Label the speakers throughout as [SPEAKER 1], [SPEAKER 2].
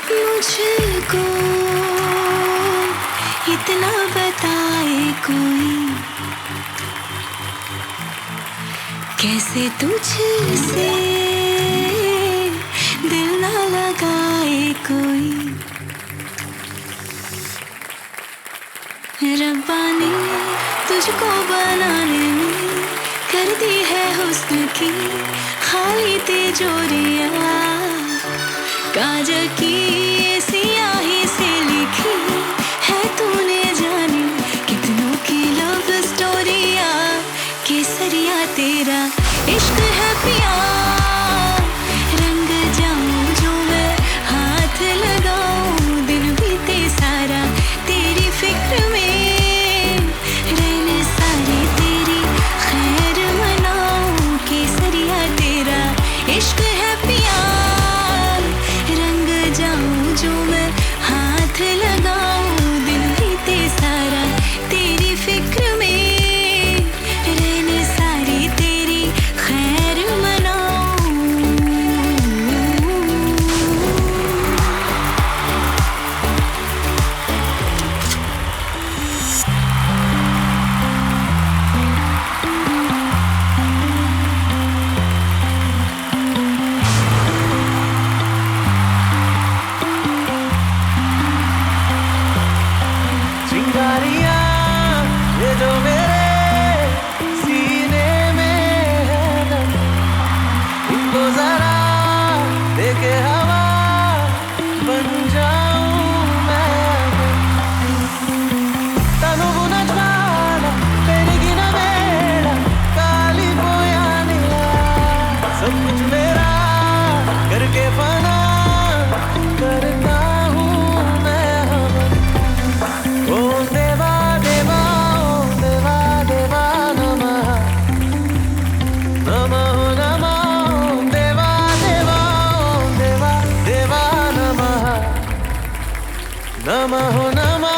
[SPEAKER 1] मुझको इतना बताए कोई, कैसे तुझसे दिल ना लगाए कोई। रब्बा ने तुझको बनाने में कर दी है हुस्न की खाली तिजोरियां, काजल की स्याही से लिखी है तूने जानी कितनों की लव स्टोरियां। केसरिया तेरा इश्क है पिया, रंग जाऊं जो मैं हाथ लगाऊं, दिन बीते सारा तेरी फिक्र में, रहने सारे तेरी खैर मनाऊं। केसरिया तेरा इश्क है पिया, रंग जाऊं जो मैं हाथ लगाऊं, दिन बीते सारा तेरी फिक्र में, रहने सारी तेरी खैर मनाऊं।
[SPEAKER 2] चिंगारियां ये जो मेरे सीने में है दम, इनको जरा देके हवा बन जाऊं मैं। तनुगुण ज्वाला पेरिगिन वेला कालिपोयानिला, सब कुछ मेरा करके फना करता हूँ मैं हवन। ओम देवा देवा ओम देवा देवा नमः, नमः नमः ओम देवा देवा ओम देवा देवा नमः, नमः नमः।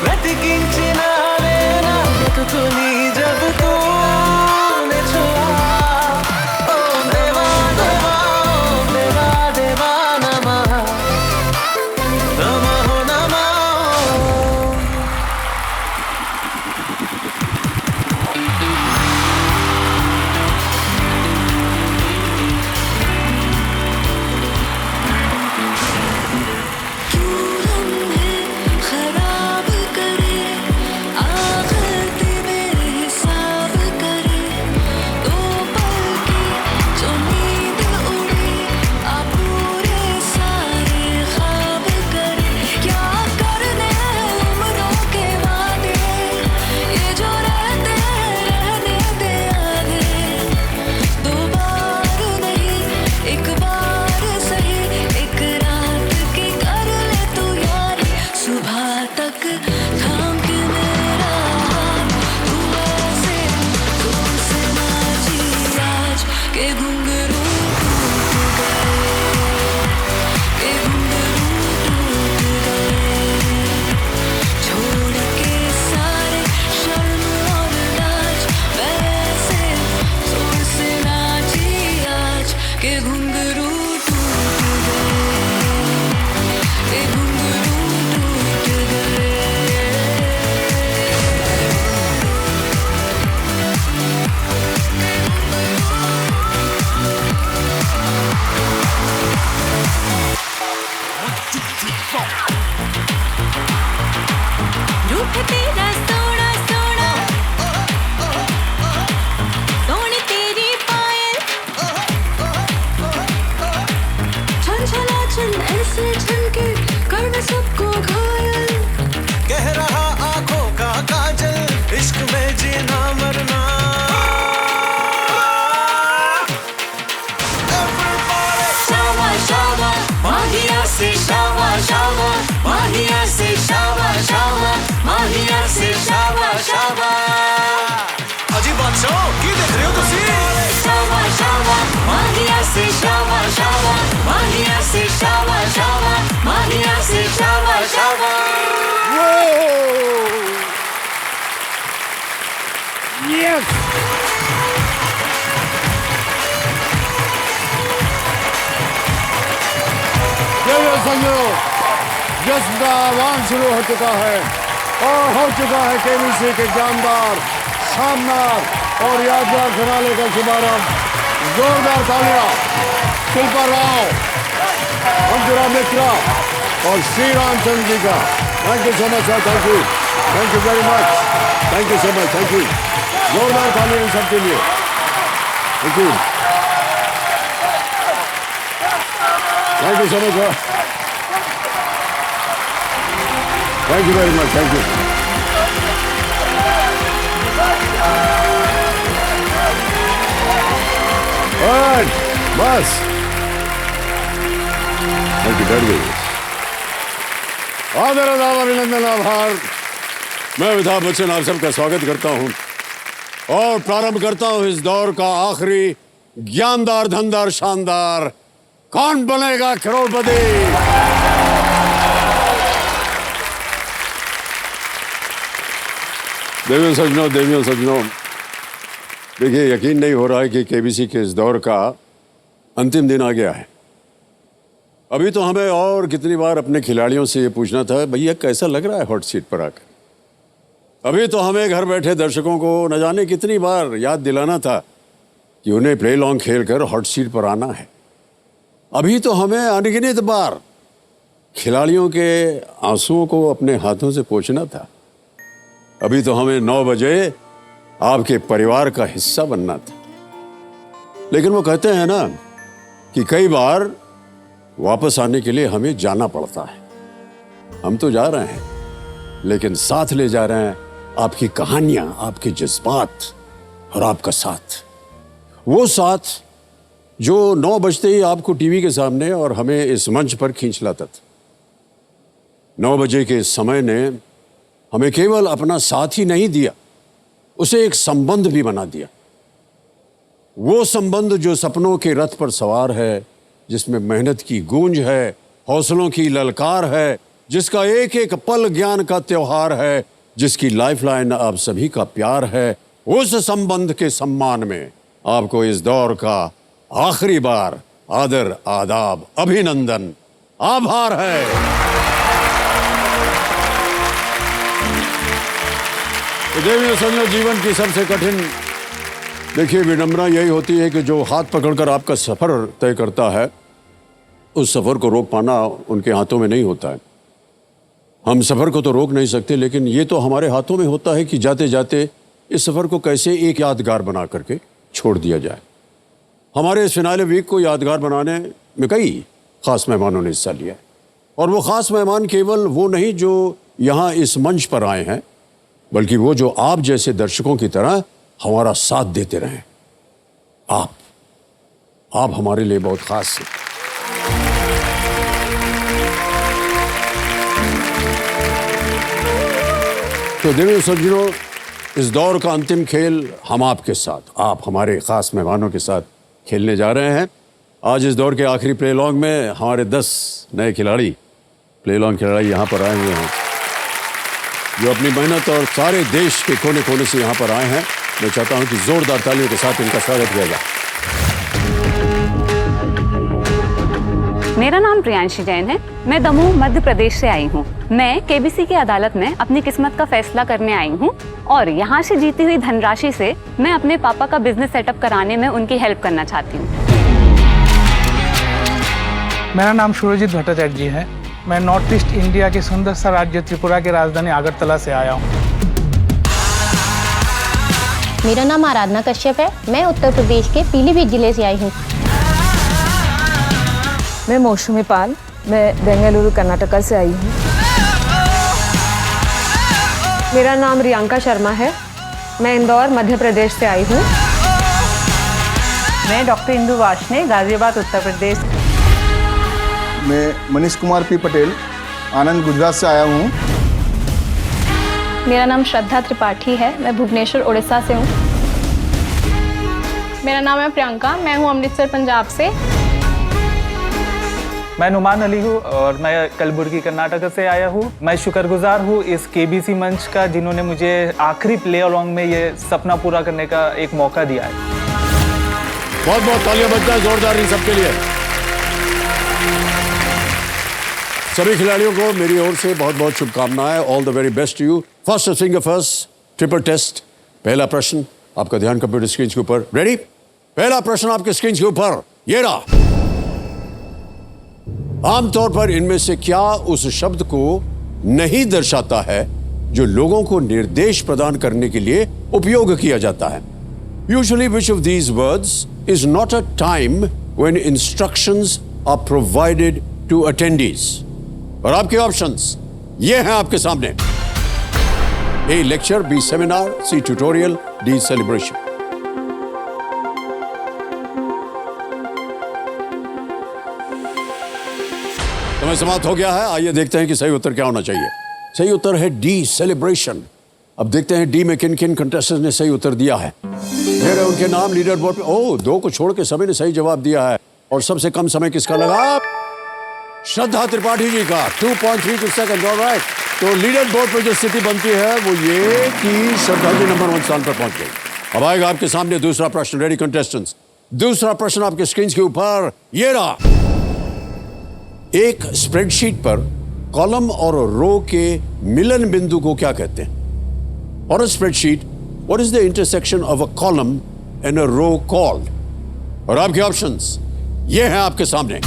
[SPEAKER 2] బ్రతికించిన వేళ బ్రతుకుని జబ్ తూనే छुआ, ఓం దేవా దేవా ఓం దేవా దేవా నమః, నమః నమః।
[SPEAKER 1] शावा, माहिया से शावा शावा, माहिया से शावा शावा।
[SPEAKER 3] यस संजो, जश्न का आह्वान शुरू हो चुका है और हो चुका है केबीसी के जानदार, शानदार और यादगार फिनाले का शुभारंभ। जोरदार तालियां शिल्पा राव, अंजुरा मिश्रा और श्री रामचंद्र जी का। Thank you so much, thank you very much, thank you so much, thank you. जोरदार तालियां इन सबके लिए, thank you so much, thank you very much, thank you. बस थैंक यू वेरी मच। आदर आदाब अभिनंदन आभार। मैं अमिताभ बच्चन आप सबका स्वागत करता हूं और प्रारंभ करता हूं इस दौर का आखिरी ज्ञानदार, धनदार, शानदार कौन बनेगा करोड़पति। देवियों सज्जनों, देखिए यकीन नहीं हो रहा है कि केबीसी के इस दौर का अंतिम दिन आ गया है। अभी तो हमें और कितनी बार अपने खिलाड़ियों से ये पूछना था, भैया कैसा लग रहा है हॉट सीट पर आकर। अभी तो हमें घर बैठे दर्शकों को न जाने कितनी बार याद दिलाना था कि उन्हें प्ले लॉन्ग खेलकर हॉट सीट पर आना है। अभी तो हमें अनगिनत बार खिलाड़ियों के आंसुओं को अपने हाथों से पोंछना था। अभी तो हमें 9 बजे आपके परिवार का हिस्सा बनना था। लेकिन वो कहते हैं ना कि कई बार वापस आने के लिए हमें जाना पड़ता है। हम तो जा रहे हैं, लेकिन साथ ले जा रहे हैं आपकी कहानियां, आपके जज्बात और आपका साथ। वो साथ जो 9 बजते ही आपको टीवी के सामने और हमें इस मंच पर खींच लाता था। 9 बजे के समय ने हमें केवल अपना साथ ही नहीं दिया, उसे एक संबंध भी बना दिया। वो संबंध जो सपनों के रथ पर सवार है, जिसमें मेहनत की गूंज है, हौसलों की ललकार है, जिसका एक एक पल ज्ञान का त्योहार है, जिसकी लाइफलाइन आप सभी का प्यार है। उस संबंध के सम्मान में आपको इस दौर का आखिरी बार आदर, आदाब, अभिनंदन, आभार है। देवियों सज्जनों, जीवन की सबसे कठिन देखिए विडंबना यही होती है कि जो हाथ पकड़कर आपका सफर तय करता है, उस सफर को रोक पाना उनके हाथों में नहीं होता है। हम सफर को तो रोक नहीं सकते, लेकिन ये तो हमारे हाथों में होता है कि जाते जाते इस सफर को कैसे एक यादगार बना करके छोड़ दिया जाए। हमारे इस फिनाले वीक को यादगार बनाने में कई खास मेहमानों ने हिस्सा लिया है, और वो खास मेहमान केवल वो नहीं जो यहाँ इस मंच पर आए हैं, बल्कि वो जो आप जैसे दर्शकों की तरह हमारा साथ देते रहे। आप हमारे लिए बहुत खास हैं। तो देवियों सज्जनों, इस दौर का अंतिम खेल हम आपके साथ, आप हमारे खास मेहमानों के साथ खेलने जा रहे हैं। आज इस दौर के आखिरी प्ले लॉन्ग में हमारे 10 नए खिलाड़ी, प्ले लॉन्ग खिलाड़ी यहाँ पर आए हुए हैं, जो अपनी मेहनत और सारे देश के कोने कोने से यहाँ पर आए हैं। मैं चाहता हूँ कि जोरदार तालियों के साथ इनका स्वागत किया जाए।
[SPEAKER 4] मेरा नाम प्रियांशी जैन है। मैं दमोह मध्य प्रदेश से आई हूँ। मैं केबीसी की अदालत में अपनी किस्मत का फैसला करने आई हूँ और यहाँ से जीती हुई धनराशि से मैं अपने पापा का बिजनेस सेटअप कराने में उनकी हेल्प करना चाहती हूँ।
[SPEAKER 5] मेरा नाम सूरजीत भट्टाचार्य जी है। मैं नॉर्थ ईस्ट इंडिया के सुंदर सा राज्य त्रिपुरा की राजधानी अगरतला से आया हूँ।
[SPEAKER 6] मेरा नाम आराधना कश्यप है। मैं उत्तर प्रदेश के पीलीभीत जिले से आई हूँ।
[SPEAKER 7] मैं मौसमी पाल, मैं बेंगलुरु कर्नाटका से आई हूँ। मेरा नाम रियांका शर्मा है। मैं इंदौर मध्य प्रदेश से आई हूँ।
[SPEAKER 8] मैं डॉक्टर इंदु वाशने, गाजियाबाद उत्तर प्रदेश।
[SPEAKER 9] मैं मनीष कुमार पी पटेल, आनंद गुजरात से आया हूँ।
[SPEAKER 6] मेरा नाम श्रद्धा त्रिपाठी है। मैं भुवनेश्वर उड़ीसा से हूँ।
[SPEAKER 10] मेरा नाम है प्रियंका, मैं हूँ अमृतसर पंजाब से।
[SPEAKER 5] मैं नुमान अली हूँ और मैं कलबुर्गी कर्नाटक से आया हूँ। मैं शुक्रगुजार हूँ इस केबीसी मंच का, जिन्होंने मुझे आखिरी प्ले अलोंग में ये सपना पूरा करने का एक मौका दिया है।
[SPEAKER 3] बहुत बहुत तालियां बजता है जोरदार इन सबके लिए। सभी खिलाड़ियों को मेरी ओर से बहुत बहुत शुभकामनाएं। All the very best to you. First finger first, triple test. पहला प्रश्न, आपका ध्यान कंप्यूटर स्क्रीन के ऊपर। रेडी? पहला प्रश्न आपके स्क्रीन के ऊपर ये रहा। आमतौर पर इनमें से क्या उस शब्द को नहीं दर्शाता है जो लोगों को निर्देश प्रदान करने के लिए उपयोग किया जाता है? Usually, which of these words is not a time when instructions are provided to attendees? और आपके ऑप्शंस ये हैं आपके सामने। A. Lecture, B. Seminar, C. Tutorial, D. Celebration. समय समाप्त हो गया है। आइए देखते हैं कि सही उत्तर क्या होना चाहिए। सही उत्तर है डी, सेलिब्रेशन। अब देखते हैं डी में किन किन कंटेस्टेंट्स ने सही उत्तर दिया है। ये रहे उनके नाम लीडर बोर्ड पे। ओह, 2 को छोड़ के सभी ने सही जवाब दिया है। और सबसे कम समय किसका लगा? श्रद्धा त्रिपाठी जी का, 2.32 सेकंड। ऑलराइट, तो लीडर बोर्ड पे जो स्थिति बनती है वो ये कि श्रद्धा जी नंबर 1 स्थान पर पहुंच गई। अब आएगा आपके सामने दूसरा प्रश्न। Ready contestants? दूसरा प्रश्न आपके स्क्रीन के ऊपर ये रहा। एक स्प्रेडशीट पर कॉलम और रो के मिलन बिंदु को क्या कहते हैं? और spreadsheet, what is the intersection of a column and a row called? और आपके ऑप्शंस ये हैं आपके सामने।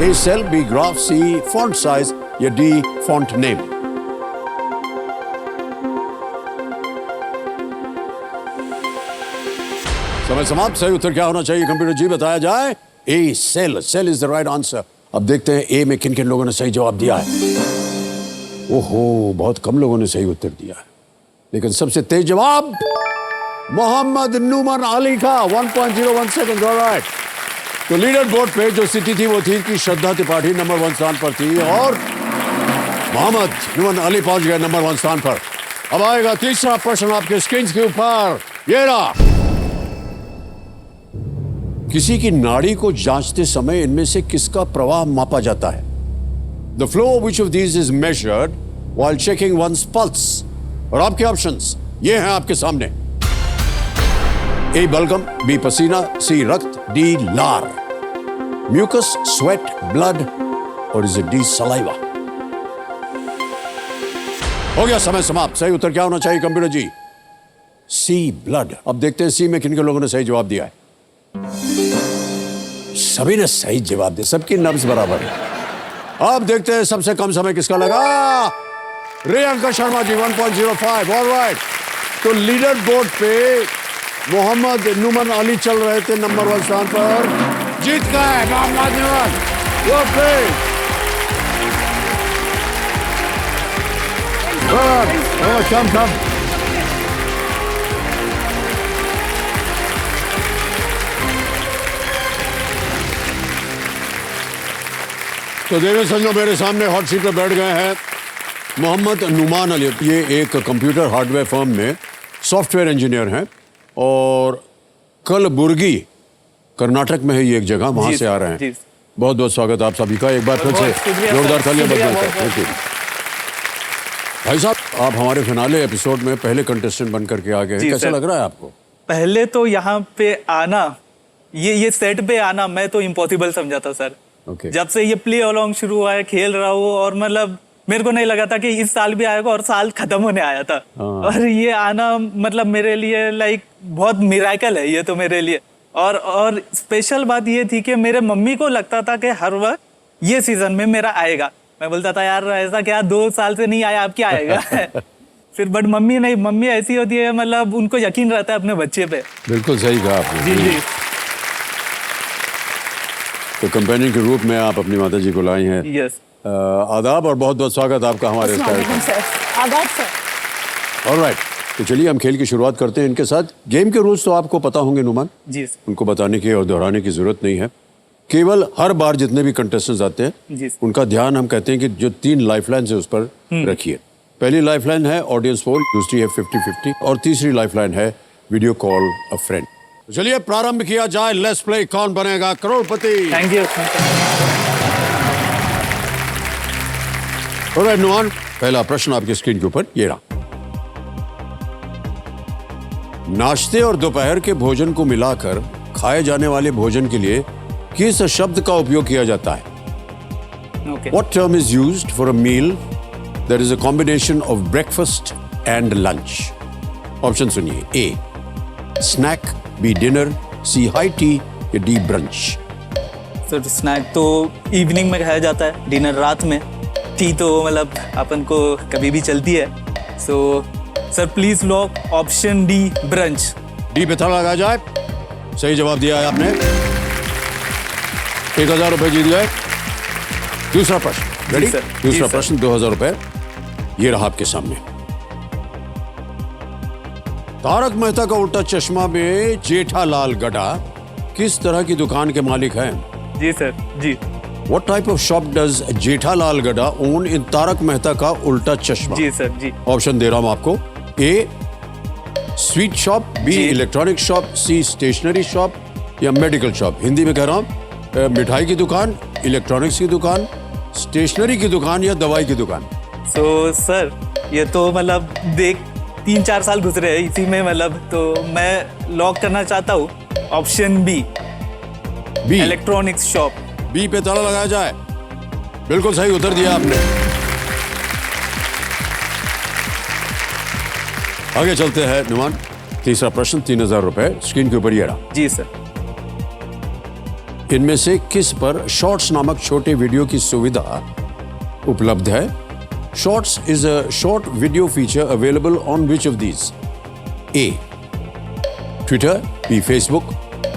[SPEAKER 3] A cell, B graph, C font size या डी फॉन्ट नेम। समय समाप्त। सही उत्तर क्या होना चाहिए कंप्यूटर जी बताया जाए? A cell, cell is the right answer. अब देखते हैं ए में किन किन लोगों ने सही जवाब दिया है। ओहो, बहुत कम लोगों ने सही उत्तर दिया है, लेकिन सबसे तेज जवाब मोहम्मद नुमान अली का, 1.01 सेकंड। ऑलराइट, तो लीडर बोर्ड पे जो स्थिति थी वो थी कि श्रद्धा त्रिपाठी नंबर 1 स्थान पर थी और मोहम्मद नुमान अली पहुंच गए नंबर 1 स्थान पर। अब आएगा तीसरा प्रश्न आपके स्क्रीन के ऊपर ये रहा। किसी की नाड़ी को जांचते समय इनमें से किसका प्रवाह मापा जाता है? The flow of which of these is measured while checking one's pulse? और आपके ऑप्शंस ये हैं आपके सामने। ए बलगम, बी पसीना, सी रक्त, डी लार। म्यूकस, स्वेट, ब्लड, और इज इट डी सलाइवा? हो गया समय समाप्त। सही उत्तर क्या होना चाहिए कंप्यूटर जी? सी, ब्लड। अब देखते हैं सी में किन किन लोगों ने सही जवाब दिया है। सभी ने सही जवाब दिया, सबकी नब्ज बराबर है। अब देखते हैं सबसे कम समय किसका लगा। रियंका शर्मा जी, 1.05। ऑलराइट, तो लीडर बोर्ड पे मोहम्मद नुमान अली चल रहे थे नंबर 1 स्थान पर। जीत गए मोहम्मद नुमान। कम तो देवेश संजो मेरे सामने हॉट सीट पर बैठ गए हैं मोहम्मद नुमान अली। ये एक कंप्यूटर हार्डवेयर फर्म में सॉफ्टवेयर इंजीनियर हैं और कलबुर्गी कर्नाटक में है ये एक जगह, वहां से आ रहे हैं। बहुत बहुत स्वागत आप सभी का एक बार फिर से जोरदार तालियां बजाएं। भाई साहब, आप हमारे फिनाले एपिसोड में पहले कंटेस्टेंट बन करके आ गए हैं, कैसा लग रहा है आपको?
[SPEAKER 5] पहले तो यहाँ पे आना, ये सेट पे आना मैं तो इम्पॉसिबल समझा था सर। जब से ये प्ले अलोंग शुरू हुआ है, खेल रहा हूँ, और मतलब मेरे को नहीं लगा था कि इस साल भी आएगा, और साल खत्म होने आया था। और ये आना मतलब मेरे लिए लाइक बहुत मिरेकल है ये तो मेरे लिए। और स्पेशल बात ये थी कि मेरे मम्मी को लगता था कि हर वक्त ये सीजन में मेरा आएगा। मैं बोलता था यार ऐसा क्या, 2 साल से नहीं आया, अब क्या आएगा? फिर बट मम्मी नहीं, मम्मी ऐसी होती है, मतलब उनको यकीन रहता है अपने बच्चे पे।
[SPEAKER 3] बिल्कुल सही कहा आपने।
[SPEAKER 5] जी।
[SPEAKER 3] तो कंपेनियन के रूप में आप अपनी माता जी को लाई हैं।
[SPEAKER 5] यस।
[SPEAKER 3] आदाब और बहुत बहुत स्वागत आपका हमारे
[SPEAKER 1] आदाब सर।
[SPEAKER 3] ऑलराइट, तो चलिए हम खेल की शुरुआत करते हैं इनके साथ। गेम के रूल्स तो आपको पता होंगे नुमान
[SPEAKER 5] जी,
[SPEAKER 3] उनको बताने की और दोहराने की जरूरत नहीं है। केवल हर बार जितने भी कंटेस्टेंट्स आते हैं उनका ध्यान हम कहते हैं कि जो 3 लाइफलाइन है उस पर रखिए। पहली लाइफलाइन है ऑडियंस पोल, दूसरी है 50-50 और तीसरी लाइफलाइन है वीडियो कॉल अ फ्रेंड। चलिए प्रारंभ किया जाए। Let's play Kaun Banega Crorepati.
[SPEAKER 5] Thank you.
[SPEAKER 3] Alright Numan, पहला प्रश्न आपकी स्क्रीन के ऊपर ये रहा। नाश्ते और दोपहर के भोजन को मिलाकर खाए जाने वाले भोजन के लिए किस शब्द का उपयोग किया जाता है?
[SPEAKER 5] Okay
[SPEAKER 3] What term is used for a meal that is a combination of breakfast and lunch? Option सुनिए। A snack, B dinner, C high tea या D ब्रंच।
[SPEAKER 5] सर स्नैक तो इवनिंग में खाया जाता है, डिनर रात में, टी तो मतलब अपन को कभी भी चलती है। So sir please lock option D brunch.
[SPEAKER 3] D पे ताला लगा जाए। सही जवाब दिया है आपने, 1000 रुपए जीत गए। दूसरा प्रश्न रेडी?
[SPEAKER 5] जी सर।
[SPEAKER 3] दूसरा
[SPEAKER 5] जी सर।
[SPEAKER 3] प्रश्न 2000 रुपए ये रहा आपके सामने। तारक मेहता का उल्टा चश्मा में जेठालाल गड्ढा किस तरह की दुकान के मालिक हैं?
[SPEAKER 5] जी सर जी।
[SPEAKER 3] What type of shop does Jethalal Gada own in Tarak Mehta का उल्टा चश्मा?
[SPEAKER 5] जी सर जी।
[SPEAKER 3] ऑप्शन दे रहा हूं आपको। ए स्वीट शॉप, बी
[SPEAKER 5] जी।
[SPEAKER 3] Electronic shop, C stationery shop या मेडिकल शॉप। हिंदी में कह रहा हूं, मिठाई की दुकान, इलेक्ट्रॉनिक्स की दुकान, स्टेशनरी की दुकान या दवाई की दुकान।
[SPEAKER 5] सो सर ये तो मतलब देख 3-4 साल गुजरे हैं इसी में, मतलब तो मैं लॉक करना चाहता हूँ option B,
[SPEAKER 3] B
[SPEAKER 5] electronics shop.
[SPEAKER 3] B पे ताला लगाया जाए। बिल्कुल सही उत्तर दिया आपने। आगे चलते हैं नुमान, तीसरा प्रश्न 3000 रुपए स्क्रीन के ऊपर ये रहा।
[SPEAKER 5] जी सर।
[SPEAKER 3] इनमें से किस पर शॉर्ट्स नामक छोटे वीडियो की सुविधा उपलब्ध है? Shorts is a short video feature available on which of these? A Twitter, B Facebook,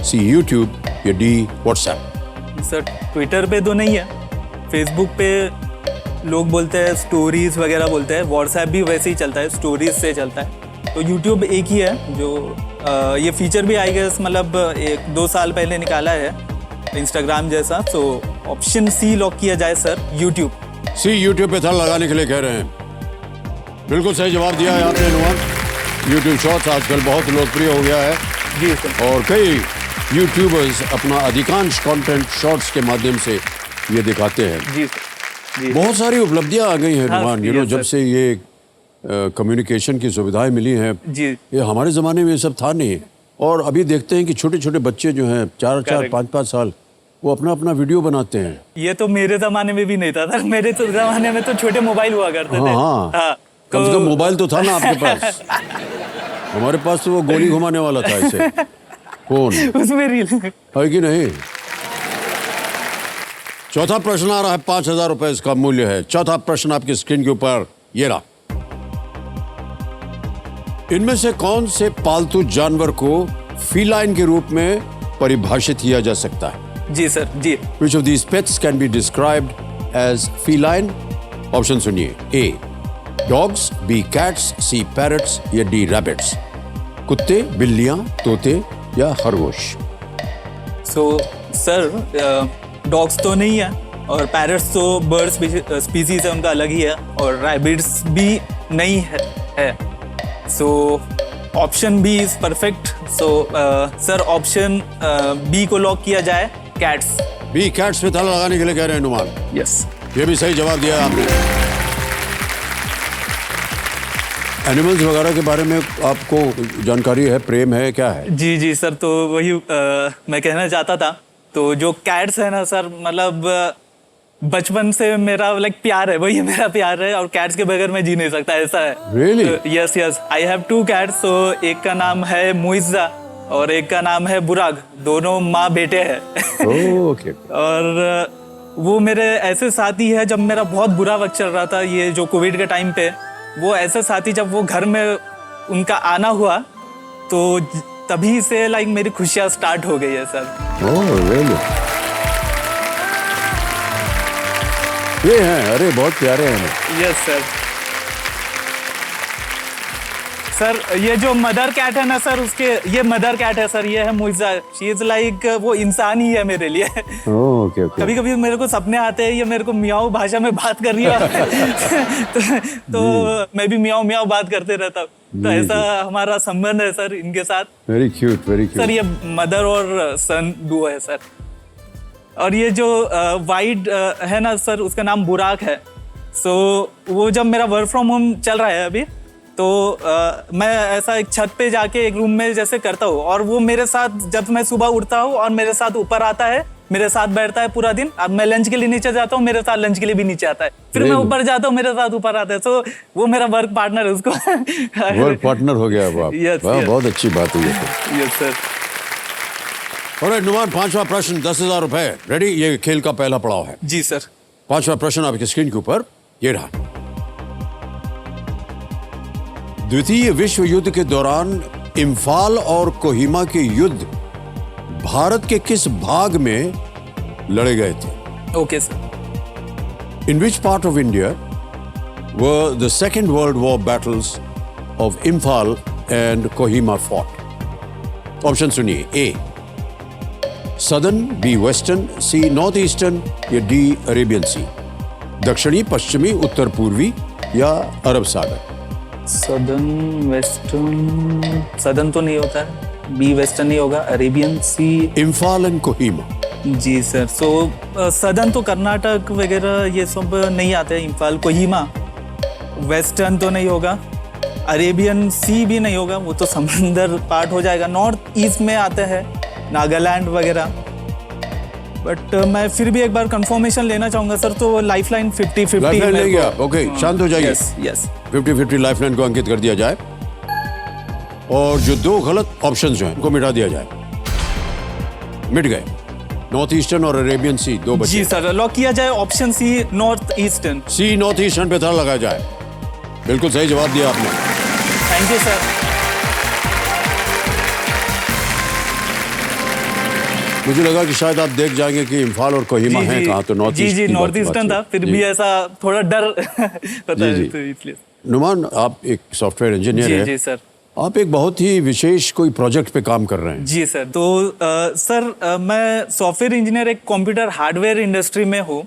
[SPEAKER 3] C YouTube या डी व्हाट्सएप।
[SPEAKER 5] सर ट्विटर पे तो नहीं है, फेसबुक पे लोग बोलते हैं स्टोरीज वगैरह बोलते हैं, व्हाट्सएप भी वैसे ही चलता है, स्टोरीज से चलता है। तो यूट्यूब एक ही है जो ये फीचर भी आई गेस मतलब 1-2 साल पहले निकाला है इंस्टाग्राम जैसा। तो ऑप्शन सी लॉक किया जाए सर, यूट्यूब।
[SPEAKER 3] सी यूट्यूब पे ताला लगाने के लिए कह रहे हैं। बिल्कुल सही जवाब दिया है आपने नुमान। यूट्यूब शॉर्ट्स आजकल बहुत लोकप्रिय हो गया है
[SPEAKER 5] जी सर।
[SPEAKER 3] और कई यूट्यूबर्स अपना अधिकांश कंटेंट शॉर्ट्स के माध्यम से ये दिखाते हैं।
[SPEAKER 5] जी सर जी।
[SPEAKER 3] बहुत सारी उपलब्धियां आ गई हैं
[SPEAKER 5] हाँ,
[SPEAKER 3] नुमान,
[SPEAKER 5] yes,
[SPEAKER 3] जब
[SPEAKER 5] sir.
[SPEAKER 3] से ये कम्युनिकेशन की सुविधाएं मिली हैं।
[SPEAKER 5] जी।
[SPEAKER 3] ये हमारे ज़माने में ये सब था नहीं। और अभी देखते हैं कि छोटे छोटे बच्चे जो हैं 4-4, 5-5 साल, वो अपना अपना वीडियो बनाते हैं।
[SPEAKER 5] ये तो मेरे जमाने में भी नहीं था सर, मेरे तो जमाने में तो छोटे मोबाइल हुआ करते थे।
[SPEAKER 3] हाँ, कम से कम मोबाइल तो था ना आपके पास। हमारे पास तो वो गोली घुमाने वाला था ऐसे फोन,
[SPEAKER 5] उसमें रील
[SPEAKER 3] है कि नहीं? चौथा प्रश्न आ रहा है, 5000 रुपए इसका मूल्य है। चौथा प्रश्न आपकी स्क्रीन के ऊपर ये रहा। इनमें से कौन से पालतू जानवर को फीलाइन के रूप में परिभाषित किया जा सकता है?
[SPEAKER 5] जी सर जी।
[SPEAKER 3] Which of these pets can be described as feline? Option सुनिए। A dogs, B cats, C parrots या डी रैबिट्स। कुत्ते, बिल्लियां, तोते या खरगोश।
[SPEAKER 5] सो सर डॉग्स तो नहीं है, और पैरट्स तो बर्ड स्पीसीज है, उनका अलग ही है, और रैबिट्स भी नहीं है। So option B is perfect. So sir option B को लॉक किया जाए, कैट्स।
[SPEAKER 3] बी कैट्स पे ताला लगाने के लिए कह रहे हैं नुमान।
[SPEAKER 5] यस।
[SPEAKER 3] ये भी सही जवाब दिया आपने। एनिमल्स वगैरह के बारे में आपको जानकारी है, प्रेम है, क्या है?
[SPEAKER 5] जी जी सर, तो वही मैं कहना चाहता था। तो जो कैट्स है ना सर, मतलब बचपन से मेरा लाइक प्यार है, वही मेरा प्यार है, और कैट्स के बगैर मैं जी नहीं सकता, ऐसा है।
[SPEAKER 3] Really?
[SPEAKER 5] Yes yes, I have 2 cats. तो एक का नाम है मुइज़ा और एक का नाम है बुराग, दोनों माँ बेटे हैं।
[SPEAKER 3] ओके।
[SPEAKER 5] और वो मेरे ऐसे साथी है, जब मेरा बहुत बुरा वक्त चल रहा था ये जो कोविड के टाइम पे, वो ऐसे साथी जब वो घर में उनका आना हुआ तो तभी से लाइक मेरी खुशियाँ स्टार्ट हो गई है सर।
[SPEAKER 3] Oh really? ये हैं, अरे बहुत प्यारे हैं।
[SPEAKER 5] Yes sir. सर ये जो मदर कैट है ना सर, उसके ये मदर कैट है सर, ये है मुइज़ा। शी इज लाइक वो इंसान ही है मेरे लिए।
[SPEAKER 3] Okay okay.
[SPEAKER 5] कभी कभी मेरे को सपने आते हैं, ये मेरे को मियाओ भाषा में बात कर रही है। तो मैं भी मियाओ मियाओ बात करते रहता हूँ। तो ऐसा हमारा संबंध है सर इनके साथ।
[SPEAKER 3] Very cute, very cute.
[SPEAKER 5] Sir ये मदर और सन डुओ है सर। और ये जो वाइट है ना सर, उसका नाम बुराक है। सो वो जब मेरा वर्क फ्रॉम होम चल रहा है अभी, तो मैं ऐसा एक छत पे जाके एक रूम में जैसे करता हूँ, और वो मेरे साथ जब मैं सुबह उठता हूँ और मेरे साथ ऊपर आता है, मेरे साथ बैठता है पूरा दिन। अब मैं लंच के लिए नीचे जाता हूँ, मेरे साथ लंच के लिए भी नीचे आता है, फिर मैं ऊपर जाता हूँ, मेरे साथ ऊपर आता है। तो वो मेरा वर्क पार्टनर है, उसको
[SPEAKER 3] वर्क पार्टनर हो गया अब आप।
[SPEAKER 5] Yes,
[SPEAKER 3] वाह,
[SPEAKER 5] yes.
[SPEAKER 3] बहुत अच्छी बात है ये तो।
[SPEAKER 5] Yes sir.
[SPEAKER 3] ऑलराइट नुमान, 5वां प्रश्न 10,000 रुपए। रेडी? ये खेल का पहला पड़ाव है।
[SPEAKER 5] जी सर।
[SPEAKER 3] 5वां प्रश्न आपकी स्क्रीन के ऊपर ये रहा। द्वितीय विश्व युद्ध के दौरान इम्फाल और कोहिमा के युद्ध भारत के किस भाग में लड़े गए थे?
[SPEAKER 5] Okay sir.
[SPEAKER 3] In which part of India were the Second World War battles of Imphal and Kohima fought? Option सुनिए। A southern, B western, C north eastern या डी अरेबियन सी। दक्षिणी, पश्चिमी, उत्तर पूर्वी या अरब सागर।
[SPEAKER 5] सदर्न, वेस्टर्न, सदर्न तो नहीं होता है, बी वेस्टर्न नहीं होगा, Arabian sea.
[SPEAKER 3] Imphal and Kohima.
[SPEAKER 5] जी सर। सो सदर्न तो कर्नाटक वगैरह ये सब नहीं आते, इम्फाल, कोहिमा। वेस्टर्न तो नहीं होगा, अरेबियन सी भी नहीं होगा, वो तो समंदर पार्ट हो जाएगा। नॉर्थ ईस्ट में आते हैं नागालैंड वगैरह, बट मैं फिर भी एक बार कंफर्मेशन लेना चाहूंगा सर। तो लाइफलाइन 50-50
[SPEAKER 3] लाइफलाइन लेंगे आप? ओके, शांत हो जाइए।
[SPEAKER 5] यस
[SPEAKER 3] 50-50 लाइफलाइन को अंकित कर दिया जाए, और जो दो गलत ऑप्शंस जो हैं उनको मिटा दिया जाए। मिट गए। नॉर्थ ईस्टर्न और अरेबियन सी दो बचे।
[SPEAKER 5] जी सर, लॉक किया जाए ऑप्शन सी, नॉर्थ ईस्टर्न।
[SPEAKER 3] सी नॉर्थ ईस्टर्न पे ताला लगाया जाए। बिल्कुल सही जवाब दिया आपने।
[SPEAKER 5] Thank you sir.
[SPEAKER 3] मुझे लगा कि शायद आप देख जाएंगे कि इम्फाल और कोहिमा है कहाँ, तो नॉर्थ ईस्ट।
[SPEAKER 5] जी नॉर्थ ईस्टर्न था, फिर भी ऐसा थोड़ा डर पता है, तो इसलिए।
[SPEAKER 3] नुमान, आप एक सॉफ्टवेयर इंजीनियर हैं।
[SPEAKER 5] जी सर।
[SPEAKER 3] आप एक बहुत ही विशेष कोई प्रोजेक्ट पे काम कर रहे हैं।
[SPEAKER 5] जी सर। तो सर मैं सॉफ्टवेयर इंजीनियर एक कंप्यूटर हार्डवेयर इंडस्ट्री में हूँ।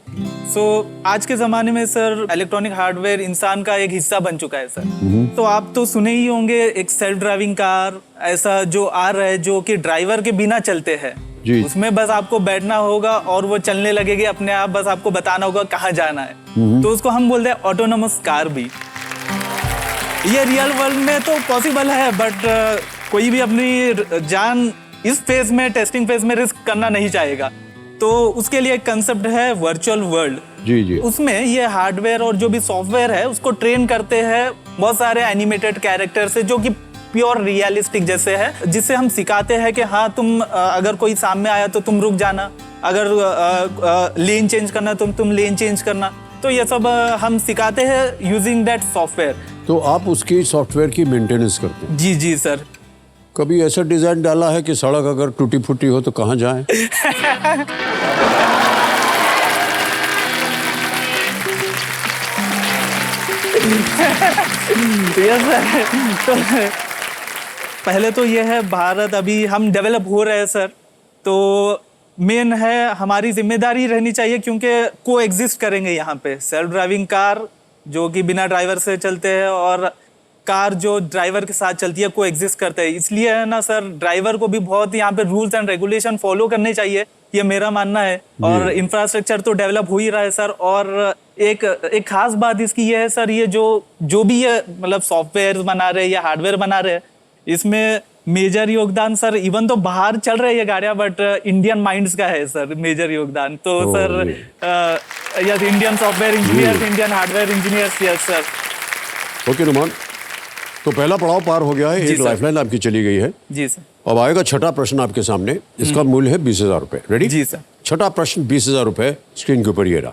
[SPEAKER 5] सो आज के ज़माने में सर इलेक्ट्रॉनिक हार्डवेयर इंसान का एक हिस्सा बन चुका है सर। तो आप तो सुने ही होंगे एक सेल्फ ड्राइविंग कार ऐसा जो आ रहा है, जो कि ड्राइवर के बिना चलते हैं। उसमें बस आपको बैठना होगा और वो चलने लगेगी अपने आप, बस आपको बताना होगा कहाँ जाना है। तो उसको हम बोलते हैं ऑटोनोमस कार भी। ये रियल वर्ल्ड में तो पॉसिबल है, बट कोई भी अपनी जान इस फेज में, टेस्टिंग फेज में रिस्क करना नहीं चाहेगा। तो उसके लिए एक कंसेप्ट है वर्चुअल वर्ल्ड।
[SPEAKER 3] जी।
[SPEAKER 5] उसमें ये हार्डवेयर और जो भी सॉफ्टवेयर है उसको ट्रेन करते हैं बहुत सारे एनिमेटेड कैरेक्टर से, जो कि प्योर रियलिस्टिक जैसे है, जिससे हम सिखाते हैं कि हाँ तुम अगर कोई सामने आया तो तुम रुक जाना, अगर लेन चेंज करना तो तुम लेन चेंज करना। तो ये सब हम सिखाते हैं यूजिंग दैट सॉफ्टवेयर।
[SPEAKER 3] तो आप उसकी सॉफ्टवेयर की मेंटेनेंस करते हैं?
[SPEAKER 5] जी सर।
[SPEAKER 3] कभी ऐसा डिजाइन डाला है कि सड़क अगर टूटी फूटी हो तो कहाँ जाएं?
[SPEAKER 5] तो पहले तो ये है, भारत अभी हम डेवलप हो रहे हैं सर, तो मेन है हमारी जिम्मेदारी रहनी चाहिए, क्योंकि को एग्जिस्ट करेंगे यहाँ पे। सेल्फ ड्राइविंग कार जो कि बिना ड्राइवर से चलते हैं और कार जो ड्राइवर के साथ चलती है, को एग्जिस्ट करते हैं। इसलिए है ना सर, ड्राइवर को भी बहुत यहाँ पे रूल्स एंड रेगुलेशन फॉलो करने चाहिए, ये मेरा मानना है। और इंफ्रास्ट्रक्चर तो डेवलप हो ही रहा है सर। और एक खास बात इसकी ये है सर, ये जो भी ये मतलब सॉफ्टवेयर बना रहे हैं या हार्डवेयर बना रहे हैं, इसमें मेजर योगदान सर, इवन तो बाहर चल रहे हैं ये गाड़ियां, बट इंडियन माइंड्स का है सर मेजर योगदान। तो sir yes, Indian software engineers, Indian hardware engineers, yes sir.
[SPEAKER 3] Okay Numan, तो पहला पड़ाव पार हो गया है, एक लाइफलाइन आपकी चली गई है।
[SPEAKER 5] जी सर।
[SPEAKER 3] अब आएगा छठा प्रश्न आपके सामने, इसका मूल्य है 20,000 रुपए। रेडी?
[SPEAKER 5] जी सर।
[SPEAKER 3] छठा प्रश्न 20,000 रुपए, स्क्रीन के ऊपर ये रहा।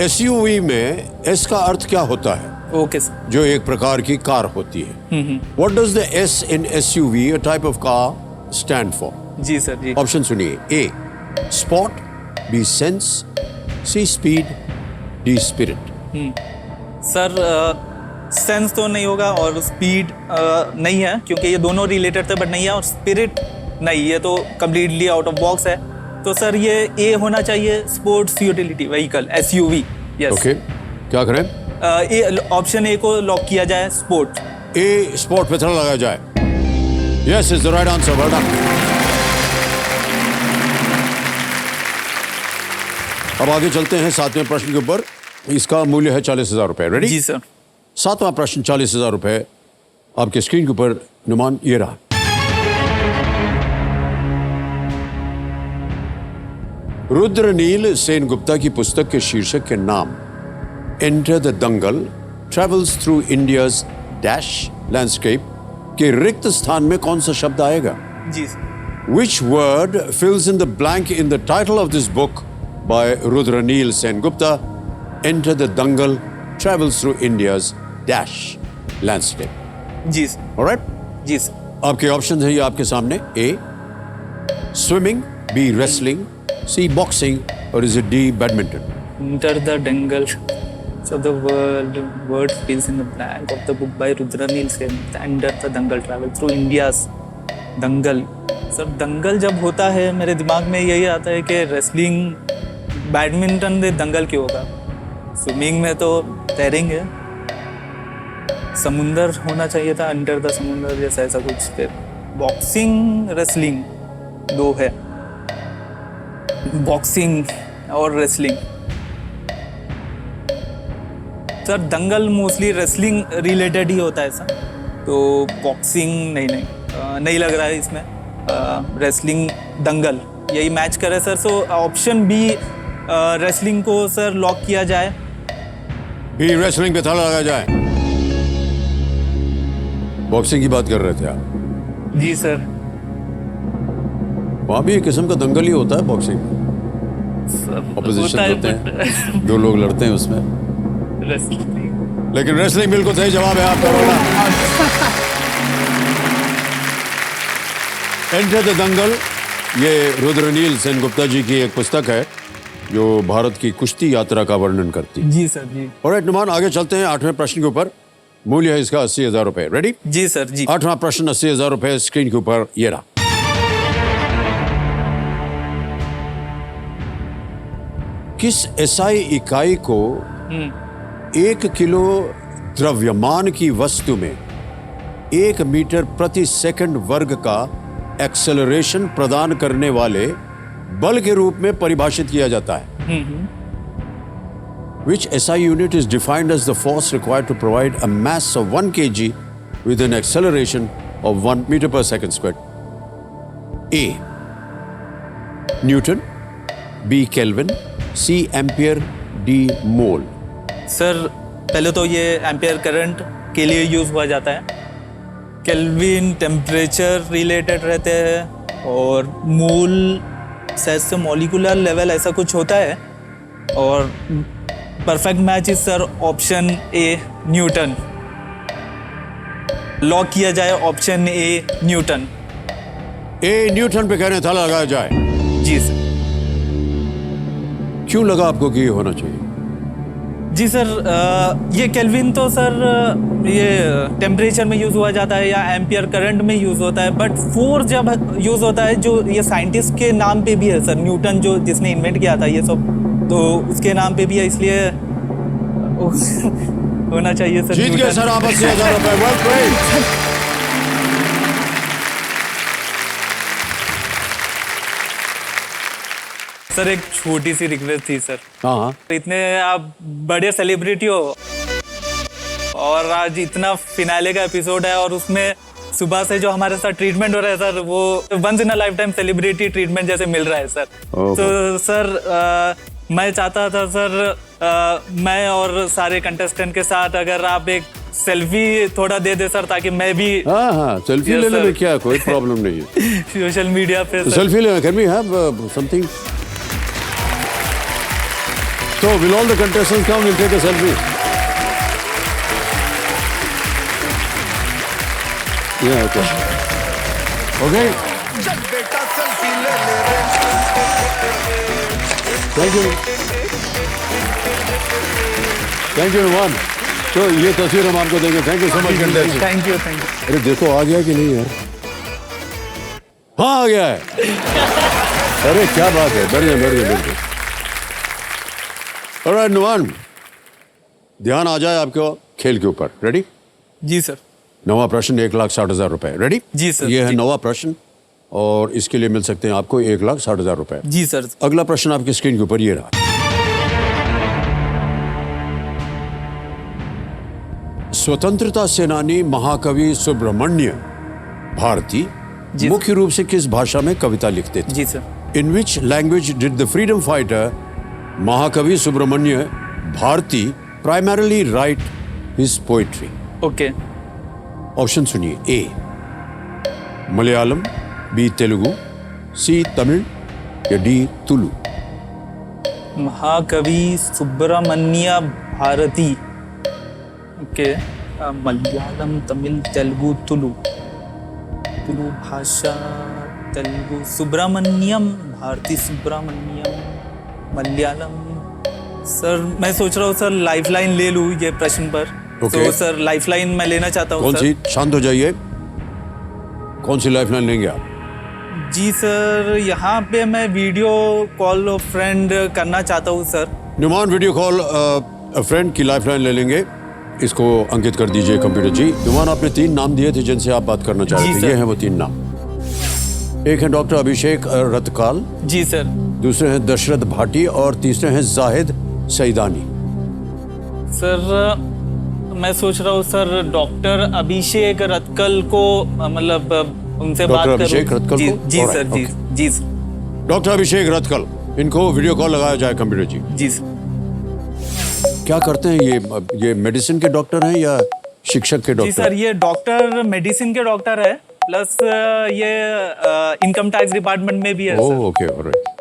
[SPEAKER 3] एसयूवी में एस का अर्थ क्या होता है?
[SPEAKER 5] Okay sir.
[SPEAKER 3] जो एक प्रकार की कार होती है। What does the S in SUV, a type of car, stand for?
[SPEAKER 5] जी सर। जी।
[SPEAKER 3] ऑप्शन सुनिए। A spot, B sense, C speed, D spirit.
[SPEAKER 5] Sir sense तो नहीं होगा और स्पीड नहीं है, क्योंकि ये दोनों रिलेटेड थे, बट नहीं है। और स्पिरिट नहीं, ये तो कम्प्लीटली आउट ऑफ बॉक्स है। तो सर ये ए होना चाहिए, sports utility vehicle, SUV. Yes.
[SPEAKER 3] Okay, क्या करें?
[SPEAKER 5] ऑप्शन ए को लॉक किया जाए, स्पोर्ट।
[SPEAKER 3] ए स्पोर्ट पे थोड़ा लगाया जाए। Yes is the right answer. Well done. अब आगे चलते हैं 7वें प्रश्न के ऊपर। इसका मूल्य है 40,000 रुपए। रेडी?
[SPEAKER 5] जी सर।
[SPEAKER 3] 7वां प्रश्न 40,000 रुपए आपके स्क्रीन के ऊपर। नुमान, ये रहा। रुद्रनील सेनगुप्ता की पुस्तक के शीर्षक के नाम enter the Dangal travels through India's dash landscape के रिक्त स्थान में कौन सा शब्द आएगा?
[SPEAKER 5] जी sir.
[SPEAKER 3] Which word fills in the blank in the title of this book by Rudranil Sengupta? Enter the Dangal travels through India's dash landscape.
[SPEAKER 5] Ji sir.
[SPEAKER 3] All right?
[SPEAKER 5] Ji sir.
[SPEAKER 3] आपके option है ये आपके सामने। A. Swimming. B. Wrestling. C. Boxing. Or is it D. Badminton?
[SPEAKER 5] Enter the Dangal. So the word fills in the blank of the book by Rudranil Sen. Enter the Dangal travel through India's Dangal. Sir दंगल जब होता है मेरे दिमाग में यही आता है कि रेसलिंग, बैडमिंटन में दंगल क्यों होगा? स्विमिंग में तो तैरेंगे, समुंदर होना चाहिए था, अंडर द समुंदर जैसा ऐसा कुछ। फिर बॉक्सिंग, रेसलिंग दो है, बॉक्सिंग और रेसलिंग। सर दंगल मोस्टली रेसलिंग रिलेटेड ही होता है सर, तो बॉक्सिंग नहीं लग रहा है इसमें। रेसलिंग दंगल यही मैच करे sir. So option B wrestling को सर लॉक किया जाए।
[SPEAKER 3] बी रेसलिंग पे ताला लगाया जाए। बॉक्सिंग की बात कर रहे थे आप?
[SPEAKER 5] जी सर।
[SPEAKER 3] वहां भी एक किस्म का दंगल ही होता है बॉक्सिंग में। ऑपोजिशन होते हैं, दो लोग लड़ते हैं उसमें। लेकिन रेसलिंग बिल्कुल सही जवाब है आपका। एंटर द दंगल ये रुद्रनील सेनगुप्ता जी की एक पुस्तक है जो भारत की कुश्ती यात्रा का वर्णन करती है।
[SPEAKER 5] जी सर जी।
[SPEAKER 3] ऑलराइट नुमान, आगे चलते हैं 8वें प्रश्न के ऊपर। मूल्य है इसका 80,000 रुपए। रेडी?
[SPEAKER 5] जी सर जी।
[SPEAKER 3] 8वां प्रश्न 80,000 रुपए स्क्रीन के ऊपर ये रहा। किस एसआई इकाई को 1 किलो द्रव्यमान की वस्तु में 1 मीटर प्रति सेकंड वर्ग का एक्सेलरेशन प्रदान करने वाले बल के रूप में परिभाषित किया जाता है? Which SI unit is defined as the force required to provide a mass of 1 kg with an acceleration of 1 meter per second squared? A. Newton. B. Kelvin. C. Ampere. D. Mole.
[SPEAKER 5] Sir पहले तो ये ampere current के लिए use हुआ जाता है। Kelvin temperature related रहते हैं और मोल से मॉलिक्यूलर लेवल ऐसा कुछ होता है। और perfect match is sir option A Newton. Lock किया जाए option A Newton.
[SPEAKER 3] A Newton पे कहने ताला लगाया जाए।
[SPEAKER 5] जी सर।
[SPEAKER 3] क्यों लगा आपको कि ये होना चाहिए?
[SPEAKER 5] जी सर, ये केल्विन तो सर ये टेम्परेचर में यूज़ हुआ जाता है या एम्पियर करंट में यूज़ होता है, बट फोर्स जब यूज़ होता है जो ये साइंटिस्ट के नाम पे भी है सर, न्यूटन जो जिसने इन्वेंट किया था ये सब, तो उसके नाम पे भी है, इसलिए होना चाहिए सर।
[SPEAKER 3] जीत गए सर आप 80,000 रुपए। Well played.
[SPEAKER 5] सर एक छोटी सी रिक्वेस्ट थी सर।
[SPEAKER 3] हाँ।
[SPEAKER 5] इतने आप बड़े सेलिब्रिटी हो और आज इतना फिनाले का एपिसोड है और उसमें सुबह से जो हमारे साथ ट्रीटमेंट हो रहा है सर, वो once in a lifetime celebrity treatment जैसे मिल रहा है सर। तो सर मैं चाहता था सर मैं और सारे कंटेस्टेंट के साथ अगर आप एक सेल्फी थोड़ा दे दे सर, ताकि मैं भी।
[SPEAKER 3] हाँ सेल्फी लेने में क्या कोई प्रॉब्लम नहीं है।
[SPEAKER 5] सोशल मीडिया पे
[SPEAKER 3] सेल्फी लेना, can we have something? So will all the contestants come? We'll take a selfie. Yeah, okay. Okay. Thank you. Thank you, Numan. तो ये तस्वीर हम आपको देंगे। Thank you so much contestant.
[SPEAKER 5] Thank you.
[SPEAKER 3] अरे देखो आ गया कि नहीं यार? हाँ आ गया है। अरे क्या बात है, बढ़िया बिल्कुल। ऑलराइट नुमान, ध्यान आ जाए आपको खेल के ऊपर। रेडी?
[SPEAKER 5] जी सर।
[SPEAKER 3] 9वां प्रश्न 1,60,000 रुपए। रेडी?
[SPEAKER 5] जी सर।
[SPEAKER 3] ये है 9वां प्रश्न और इसके लिए मिल सकते हैं आपको 1,60,000 रुपए।
[SPEAKER 5] जी सर।
[SPEAKER 3] अगला प्रश्न आपकी स्क्रीन के ऊपर ये रहा। स्वतंत्रता सेनानी महाकवि सुब्रमण्य भारती
[SPEAKER 5] जी
[SPEAKER 3] मुख्य रूप से किस भाषा में कविता लिखते थे?
[SPEAKER 5] जी sir.
[SPEAKER 3] In which language did the freedom fighter Mahakavi Subramania Bharati primarily write his poetry?
[SPEAKER 5] Okay.
[SPEAKER 3] Option सुनिए। A Malayalam, B Telugu, C Tamil या डी तुलु?
[SPEAKER 5] महाकवि सुब्रमण्य भारती। ओके। मलयालम, तमिल, तेलुगु, तुलु भाषा, तेलुगु, सुब्रमण्यम भारती, सुब्रमण्यम, मलयालम। सर मैं सोच रहा हूँ सर लाइफलाइन ले लूँ ये प्रश्न पर। तो सर लाइफलाइन मैं लेना चाहता हूँ।
[SPEAKER 3] कौन सी? शांत हो जाइए। कौन सी लाइफलाइन लेंगे आप?
[SPEAKER 5] जी सर, यहाँ पे मैं वीडियो कॉल फ्रेंड करना चाहता हूँ sir.
[SPEAKER 3] Numan video call friend की लाइफलाइन ले लेंगे। इसको अंकित कर दीजिए कंप्यूटर जी। नुमान, आपने 3 नाम दिए थे जिनसे आप बात करना चाह रहे थे। ये हैं वो 3 नाम। एक है डॉक्टर अभिषेक रतकाल।
[SPEAKER 5] जी सर।
[SPEAKER 3] दूसरे हैं दशरथ भाटी और तीसरे हैं जाहिद सईदानी।
[SPEAKER 5] सर मैं सोच रहा हूँ सर डॉक्टर अभिषेक रतकल को मतलब उनसे बात करूं।
[SPEAKER 3] अभिषेक रतकल
[SPEAKER 5] जी,
[SPEAKER 3] को?
[SPEAKER 5] जी सर। जी जी सर।
[SPEAKER 3] डॉक्टर अभिषेक रतकल, इनको वीडियो कॉल लगाया जाए कंप्यूटर जी।
[SPEAKER 5] जी सर।
[SPEAKER 3] क्या करते हैं ये मेडिसिन के डॉक्टर हैं या शिक्षक के
[SPEAKER 5] जी
[SPEAKER 3] डॉक्टर?
[SPEAKER 5] सर, ये डॉक्टर मेडिसिन के डॉक्टर है, प्लस ये इनकम टैक्स डिपार्टमेंट में भी है।
[SPEAKER 3] Okay, alright.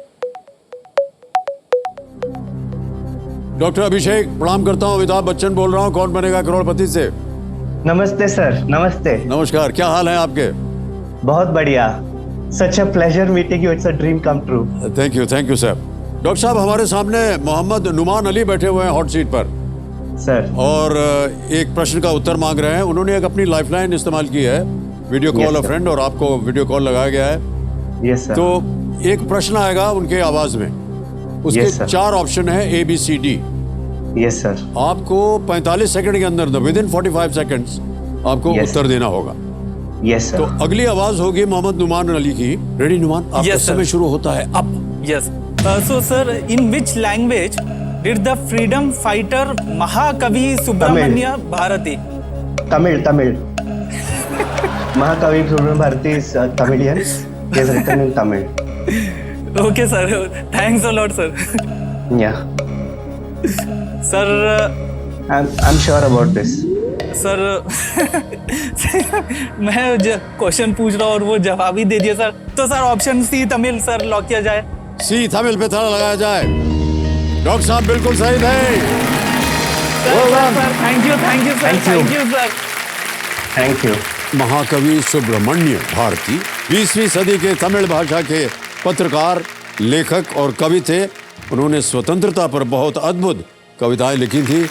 [SPEAKER 3] डॉक्टर अभिषेक, प्रणाम करता हूँ। अमिताभ बच्चन बोल रहा हूँ, कौन बनेगा करोड़पति से।
[SPEAKER 10] नमस्ते सर। नमस्ते।
[SPEAKER 3] नमस्कार, क्या हाल है आपके?
[SPEAKER 10] बहुत बढ़िया। Such a pleasure meeting you, it's a dream come true.
[SPEAKER 3] Thank you sir. Doctor साहब, हमारे सामने मोहम्मद नुमान अली बैठे हुए हैं हॉट सीट पर
[SPEAKER 10] सर,
[SPEAKER 3] और एक प्रश्न का उत्तर मांग रहे हैं। उन्होंने एक अपनी लाइफलाइन इस्तेमाल की है, वीडियो कॉल अ फ्रेंड, और आपको वीडियो कॉल लगाया गया है।
[SPEAKER 10] Yes sir.
[SPEAKER 3] तो एक प्रश्न आएगा उनके आवाज में, उसके 4 ऑप्शन है A B C D।
[SPEAKER 10] Yes sir.
[SPEAKER 3] आपको 45 सेकंड के अंदर, विद इन 45 सेकंड्स आपको उत्तर देना होगा।
[SPEAKER 10] Yes sir.
[SPEAKER 3] तो अगली आवाज होगी मोहम्मद नुमान अली की। रेडी नुमान? आपका समय शुरू होता है अब।
[SPEAKER 5] Yes. So sir, in which language did the freedom fighter Mahakavi Subramania Bharati?
[SPEAKER 10] Tamil. Mahakavi Subramania Bharati is Tamilian, he is written in Tamil.
[SPEAKER 5] Okay sir, thanks a lot sir.
[SPEAKER 10] Yeah.
[SPEAKER 5] Sir,
[SPEAKER 10] I'm sure about this.
[SPEAKER 5] Sir मैं क्वेश्चन पूछ रहा हूँ और वो जवाब ही दे दिया सर। तो sir option C Tamil sir lock किया जाए।
[SPEAKER 3] सी तमिल पे ताला लगाया जाए। डॉक्टर साहब बिल्कुल सही थे।
[SPEAKER 5] Thank you sir. Thank you sir.
[SPEAKER 10] Thank you.
[SPEAKER 3] महाकवि सुब्रमण्य भारती 20वीं सदी के तमिल भाषा के पत्रकार, लेखक और कवि थे। उन्होंने स्वतंत्रता पर बहुत अद्भुत कविताएं लिखी थी।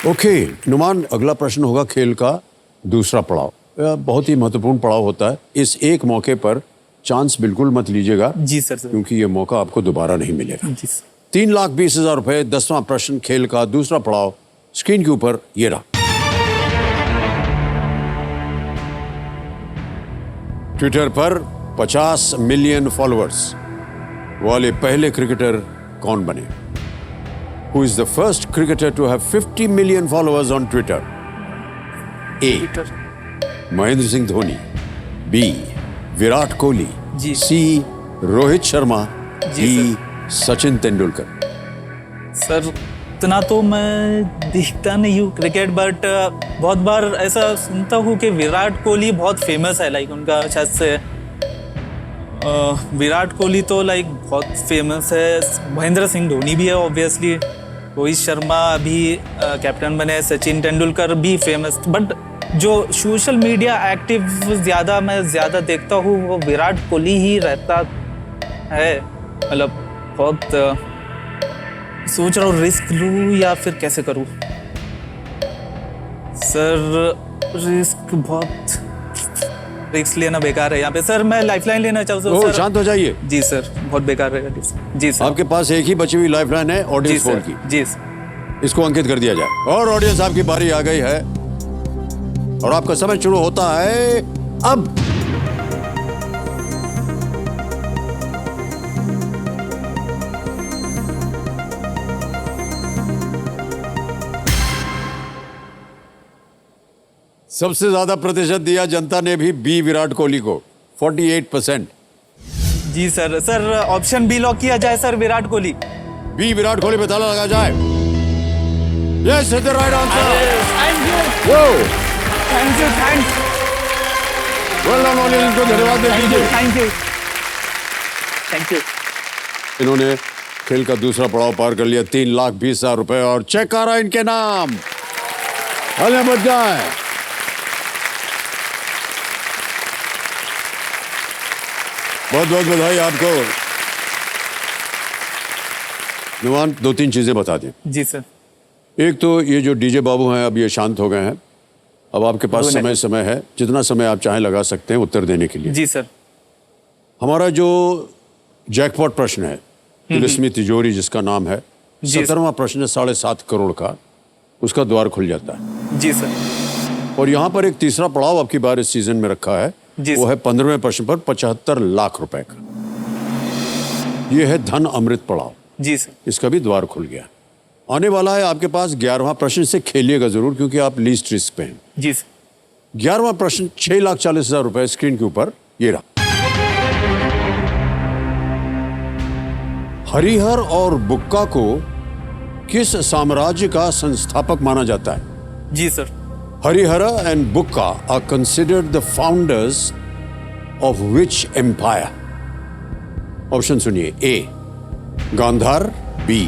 [SPEAKER 3] ओके नुमान, अगला प्रश्न होगा खेल का दूसरा पड़ाव। बहुत ही महत्वपूर्ण पड़ाव होता है। इस एक मौके पर चांस बिल्कुल मत लीजिएगा।
[SPEAKER 5] जी सर।
[SPEAKER 3] क्योंकि ये मौका आपको दोबारा नहीं मिलेगा।
[SPEAKER 5] जी सर।
[SPEAKER 3] 3,20,000 रुपए, 10वां प्रश्न खेल का दूसरा पड़ाव स्क्रीन के ऊपर ये रहा। ट्विटर पर 50 मिलियन फॉलोअर्स वाले पहले क्रिकेटर कौन बने? Who is the first cricketer to have 50 million followers on Twitter? A. Mahendra Singh Dhoni, B. Virat Kohli, C. Rohit Sharma, D. Sachin Tendulkar.
[SPEAKER 5] Sir इतना तो मैं देखता नहीं हूँ क्रिकेट, बट बहुत बार ऐसा सुनता हूँ कि विराट कोहली बहुत फेमस है, लाइक उनका शायद से विराट कोहली तो लाइक बहुत फेमस है। महेंद्र सिंह धोनी भी है ऑब्वियसली, रोहित शर्मा अभी कैप्टन बने, सचिन तेंदुलकर भी फेमस। बट जो सोशल मीडिया एक्टिव मैं ज़्यादा देखता हूँ वो विराट कोहली ही रहता है। मतलब बहुत सोच रहा हूँ रिस्क लूँ या फिर कैसे करूँ। सर रिस्क लेना बेकार है यहाँ पे। सर मैं लाइफलाइन लेना चाहूँ सर।
[SPEAKER 3] शांत हो जाइए।
[SPEAKER 5] जी सर, बहुत बेकार रहेगा। जी सर।
[SPEAKER 3] आपके पास एक ही बची हुई लाइफलाइन है ऑडियंस पोल की।
[SPEAKER 5] जी सर।
[SPEAKER 3] इसको अंकित कर दिया जाए। और ऑडियंस, आपकी बारी आ गई है और आपका समय शुरू होता है अब। सबसे ज्यादा प्रतिशत दिया जनता ने भी बी विराट कोहली को 48%।
[SPEAKER 5] जी sir. Sir option B lock किया जाए सर, विराट कोहली।
[SPEAKER 3] बी विराट कोहली पे ताला लगा जाए। Yes is the right answer.
[SPEAKER 5] Thank you.
[SPEAKER 3] वो
[SPEAKER 5] thank you. Thanks.
[SPEAKER 3] Well done ओली, इनको धन्यवाद दे दीजिए।
[SPEAKER 5] Thank you. Thank you.
[SPEAKER 3] इन्होंने खेल का दूसरा पड़ाव पार कर लिया। 3,20,000 रुपए और चेक आ रहा है इनके नाम। अरे मत जाए। बहुत बहुत बधाई आपको। नुमान, 2-3 चीजें बता दें।
[SPEAKER 5] जी सर।
[SPEAKER 3] एक तो ये जो डीजे बाबू हैं अब ये शांत हो गए हैं। अब आपके पास समय है, जितना समय आप चाहें लगा सकते हैं उत्तर देने के लिए।
[SPEAKER 5] जी सर।
[SPEAKER 3] हमारा जो जैकपॉट प्रश्न है, तिलिस्मी तिजोरी जिसका नाम है, 17वां प्रश्न है 7.5 करोड़ का, उसका द्वार खुल जाता है।
[SPEAKER 5] जी सर।
[SPEAKER 3] और यहाँ पर एक तीसरा पड़ाव आपकी बार इस सीजन में रखा है, वो है 15वें प्रश्न पर 75 लाख रुपए का। ये है धन अमृत पड़ाव।
[SPEAKER 5] जी सर।
[SPEAKER 3] इसका भी द्वार खुल गया। आने वाला है आपके पास 11वां प्रश्न, से खेलिएगा जरूर क्योंकि आप लीस्ट रिस्क पे हैं।
[SPEAKER 5] जी सर।
[SPEAKER 3] 11वां प्रश्न 6,40,000 रुपए स्क्रीन के ऊपर ये रहा। हरिहर और बुक्का को किस साम्राज्य का संस्थापक माना जाता है?
[SPEAKER 5] जी sir.
[SPEAKER 3] Harihara and Bukka are considered the founders of which empire? Option सुनिए। ए गांधार, बी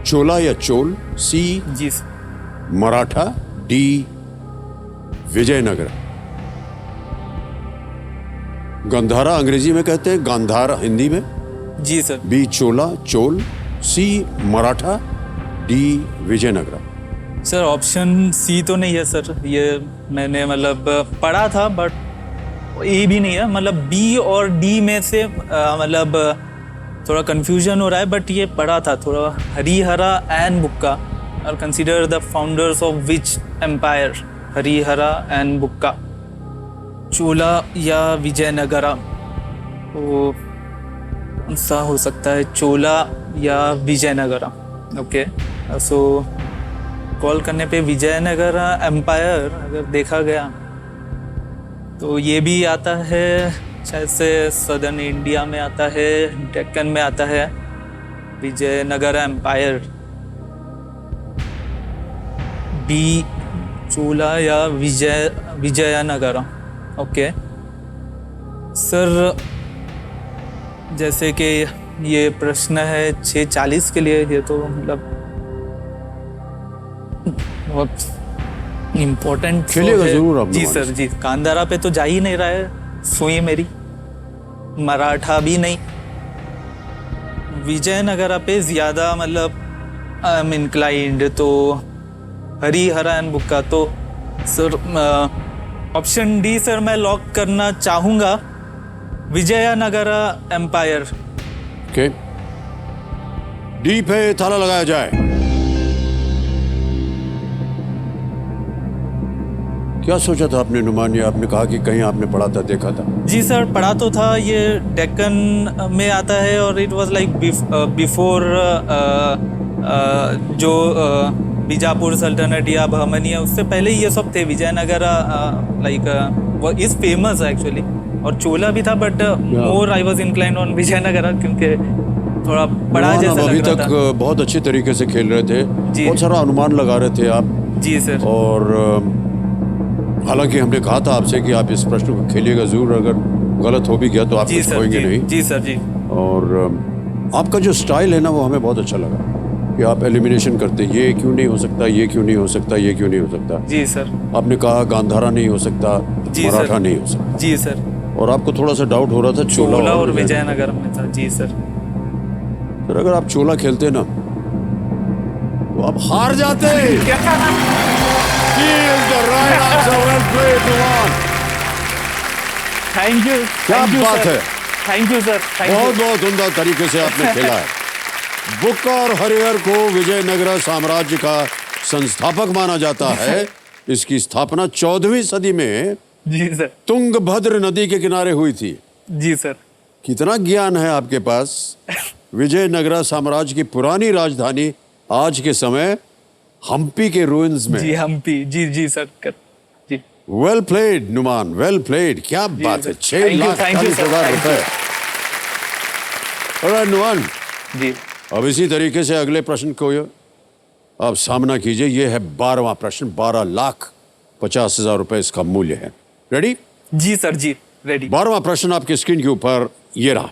[SPEAKER 3] चोला या चोल, सी
[SPEAKER 5] जी सर।
[SPEAKER 3] मराठा, डी विजयनगर। गंधारा अंग्रेजी में कहते हैं, गांधार हिंदी में।
[SPEAKER 5] जी sir.
[SPEAKER 3] B Chola Chol, C Maratha, D Vijayanagar.
[SPEAKER 5] Sir option C तो नहीं है सर, ये मैंने मतलब पढ़ा था बट ए भी नहीं है, मतलब बी और डी में से मतलब थोड़ा कंफ्यूजन हो रहा है, बट ये पढ़ा था थोड़ा। Harihara and Bukka are consider the founders of which empire? Harihara and Bukka, Chola या विजयनगरा, तो कौन सा हो सकता है? चोला या विजयनगरा। ओके, सो कॉल करने पे विजयनगर एम्पायर अगर देखा गया तो ये भी आता है शायद से सदर्न इंडिया में आता है, डेक्कन में आता है विजयनगर एम्पायर। बी चोला या विजयनगर। ओके सर, जैसे कि ये प्रश्न है 6:40 के लिए, ये तो मतलब बहुत इम्पोर्टेंट
[SPEAKER 3] खेलिएगा जरूर आप।
[SPEAKER 5] जी सर जी। गांधारा पे तो जा ही नहीं रहा है सुई मेरी, मराठा भी नहीं, विजयनगरा पे ज्यादा मतलब आई एम इंक्लाइंड, तो हरिहरा एंड बुक्का। तो सर ऑप्शन डी सर मैं लॉक करना चाहूंगा, विजयनगरा एम्पायर।
[SPEAKER 3] ओके, डी पे ताला लगाया जाए। क्या सोचा था आपने नुमान? ये आपने कहा कि कहीं आपने पढ़ा था, देखा था।
[SPEAKER 5] जी सर, पढ़ा तो था, ये डेक्कन में आता है और इट वाज लाइक बिफोर जो बीजापुर सल्तनत या बहमनिया, उससे पहले ये सब थे। Vijayanagar like is famous actually, और चोला भी था but more I was inclined on Vijayanagar क्योंकि थोड़ा बड़ा जैसा लग रहा था।
[SPEAKER 3] अभी तक बहुत अच्छे तरीके से खेल रहे थे, बहुत सारा अनुमान लगा रहे थे आप।
[SPEAKER 5] जी सर।
[SPEAKER 3] और हालांकि हमने कहा था आपसे कि आप इस प्रश्न को खेलिएगा जरूर, अगर गलत हो भी गया तो आप कुछ खोएंगे नहीं।
[SPEAKER 5] जी सर जी।
[SPEAKER 3] और आपका जो स्टाइल है ना, वो हमें बहुत अच्छा लगा कि आप एलिमिनेशन करते, ये क्यों नहीं हो सकता, ये क्यों नहीं हो सकता, ये क्यों नहीं हो सकता।
[SPEAKER 5] जी सर।
[SPEAKER 3] आपने कहा गांधारा नहीं हो सकता, मराठा नहीं हो सकता।
[SPEAKER 5] जी सर।
[SPEAKER 3] और आपको थोड़ा सा डाउट हो रहा था
[SPEAKER 5] चोला और विजयनगर में था। जी सर।
[SPEAKER 3] सर अगर आप चोला खेलते ना तो आप हार जाते।
[SPEAKER 5] Thank you.
[SPEAKER 3] क्या बात है,
[SPEAKER 5] थैंक यू सर।
[SPEAKER 3] बहुत बहुत उम्दा तरीके से आपने खेला है। बुक्का और हरिहर को विजयनगर साम्राज्य का संस्थापक माना जाता है। इसकी स्थापना 14वीं सदी में
[SPEAKER 5] जी सर
[SPEAKER 3] तुंगभद्र नदी के किनारे हुई थी।
[SPEAKER 5] जी सर।
[SPEAKER 3] कितना ज्ञान है आपके पास। विजयनगर साम्राज्य की पुरानी राजधानी आज के समय हम्पी के रूइंस में।
[SPEAKER 5] जी हम्पी। जी जी sir.
[SPEAKER 3] Well played Numan, well played, क्या बात है। 6,40,000 रुपए। ऑलराइट नुमान
[SPEAKER 5] जी
[SPEAKER 3] अब इसी तरीके से अगले प्रश्न को आप सामना कीजिए। ये है 12वां प्रश्न, 12,50,000 रुपए इसका मूल्य है। रेडी?
[SPEAKER 5] जी सर, जी रेडी।
[SPEAKER 3] 12वां प्रश्न आपकी स्क्रीन के ऊपर ये रहा।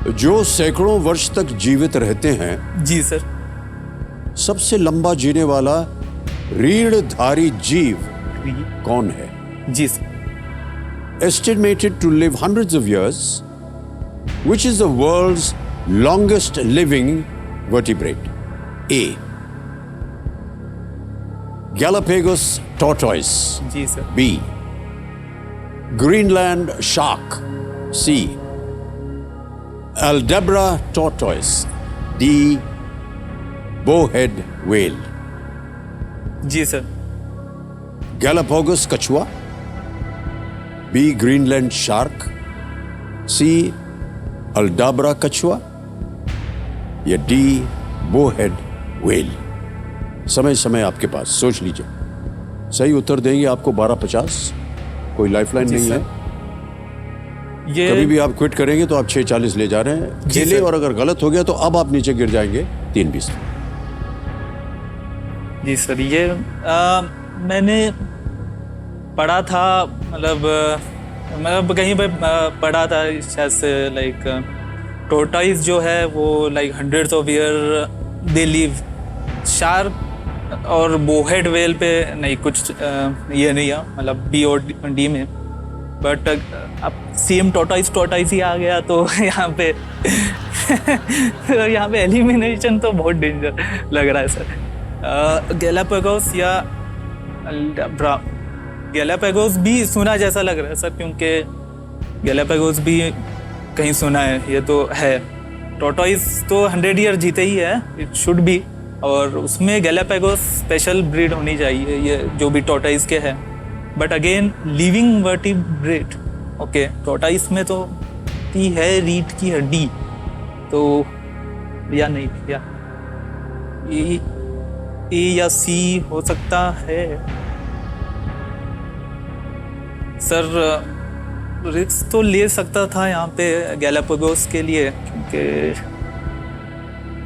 [SPEAKER 3] जो सैकड़ों वर्ष तक जीवित रहते हैं,
[SPEAKER 5] जी सर।
[SPEAKER 3] सबसे लंबा जीने वाला रीढ़धारी जीव कौन है?
[SPEAKER 5] जी sir.
[SPEAKER 3] Estimated to live hundreds of years, which is the world's longest living vertebrate? A. Galapagos tortoise.
[SPEAKER 5] जी सर।
[SPEAKER 3] B. Greenland shark. C. Aldabra tortoise. D. Bowhead whale.
[SPEAKER 5] जी सर।
[SPEAKER 3] Galapagos कछुआ, B. Greenland shark, C. Aldabra कछुआ या D. Bowhead whale। समय आपके पास, सोच लीजिए। सही उत्तर देंगे आपको 12,50। कोई लाइफलाइन नहीं है।
[SPEAKER 5] ये
[SPEAKER 3] कभी भी आप क्विट करेंगे तो आप 6,40 ले जा रहे हैं खेले, और अगर गलत हो गया तो अब आप नीचे गिर जाएंगे 3,20।
[SPEAKER 5] जी सर, ये मैंने पढ़ा था, मतलब कहीं पे पढ़ा था शायद से, लाइक टोर्टाइज जो है वो like hundreds of year they live. Shark और बोहेड वेल पे नहीं, कुछ ये नहीं है, मतलब बी और डी में। बट अब सेम टोर्टाइज ही आ गया तो यहाँ पे यहाँ पे एलिमिनेशन तो बहुत डेंजर लग रहा है सर। गैलापागोस या गैलापागोस भी सुना जैसा लग रहा है सर, क्योंकि गैलापागोस भी कहीं सुना है, ये तो है। टोर्टोइज तो 100 ईयर जीते ही है, इट शुड बी, और उसमें गैलापागोस स्पेशल ब्रीड होनी चाहिए, ये जो भी टोर्टोइज के है। But again living vertebrate, okay, tortoise में तो ती है रीढ़ की हड्डी, तो या नहीं, या ए या सी हो सकता है सर। रिस्क तो ले सकता था यहाँ पे गैलापागोस के लिए, क्योंकि